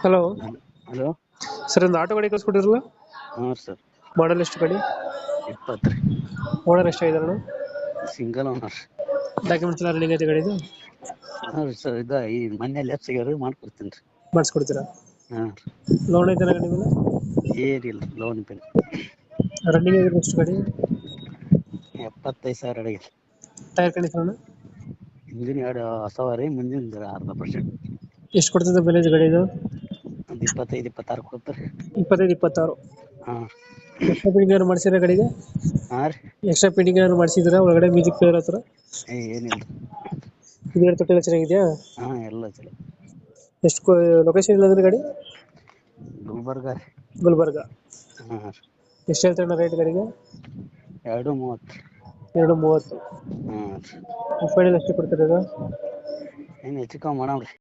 Hello hello hello. Sir, ಒಂದು auto ಗಾಡಿ ಕಳಿಸ್ಕೊಟ್ಟಿರಲ್ಲ, ಹಾಂ ಸರ್. ಮಾಡಲ್ ಎಷ್ಟು ಗಾಡಿ? 20 ರೀ. ಓನರ್ ಎಷ್ಟಾಗಿದಾರಣ? Single owner. ಡಾಕ್ಯುಮೆಂಟ್ಸ್ ಎಲ್ಲ ರನ್ನಿಂಗ್ ಐತೆ ಗಾಡಿದು? ಹಾಂ ರೀ ಸರ್, ಈ ಮೊನ್ನೆ ಲ್ಯಾಪ್ಸ್ ಆಗ್ಯಾವ ರೀ, ಮಾಡ್ಕೊಡ್ತೀನಿ ರೀ. ಮಾಡಿಸ್ಕೊಡ್ತೀರಾ? ಹಾಂ ಲೋನ್ ಐತೆ ಗಾಡಿ ಮೇಲೆ? ರೀ, ಏನಿಲ್ಲ ಲೋನ್ ಬಿಲ್. ರನ್ನಿಂಗ್ ಆಗಿರೋ ಎಷ್ಟು ಗಾಡಿ? 75,000 ಅಡಿಗೆ. ಟೈರ್ ಕಂಡೀಷನ್ ಹಿಂದಿನ 2 ಹೊಸವ ರೀ, ಮುಂದಿನ ಅರ್ಧ%. ಎಷ್ಟು ಕೊಡ್ತದೆ ಮೈಲೇಜ್ ಗಾಡಿದು? ಒಂದು 25-26 ಕೊಡ್ತಾರೆ. 25-26. ಹಾಂ. ಎಕ್ಸ್ಟ್ರಾ ಫಿಟ್ಟಿಂಗ್ ಏನಾದ್ರು ಮಾಡಿಸಿದ್ರೆ ಗಾಡಿಗೆ? ಹಾಂ ರೀ. ಎಕ್ಸ್ಟ್ರಾ ಫಿಟ್ಟಿಂಗ್ ಏನಾದ್ರು ಮಾಡಿಸಿದ್ರೆ ಒಳಗಡೆ ಮ್ಯೂಸಿಕ್ ಪ್ಲೇಯರ್ ಹತ್ರ? ಏನಿಲ್ಲ. ಹಿಂದಿನ ತೊಟ್ಟೆಲ್ಲ ಚೆನ್ನಾಗಿದೆಯಾ? ಹಾಂ, ಎಲ್ಲ ಚಲೋ. ಎಷ್ಟು ಲೊಕೇಶನ್ ಇಲ್ಲಂದ್ರೆ ಗಾಡಿ? ಗುಲ್ಬರ್ಗ ರೀ. ಗುಲ್ಬರ್ಗ. ಹಾಂ ರೀ. ಎಷ್ಟು ಹೇಳ್ತಾರಣ್ಣ ರೇಟ್ ಗಾಡಿಗೆ? 2:30. 2:30. ಹಾಂ ರೀ. ಫೈನಲ್ ಎಷ್ಟು ಕೊಡ್ತಾರೆ ಇದು? ಏನು ಹೆಚ್ಚು ಕಮ್ಮಿ ಮಾಡಮ್ರಿ.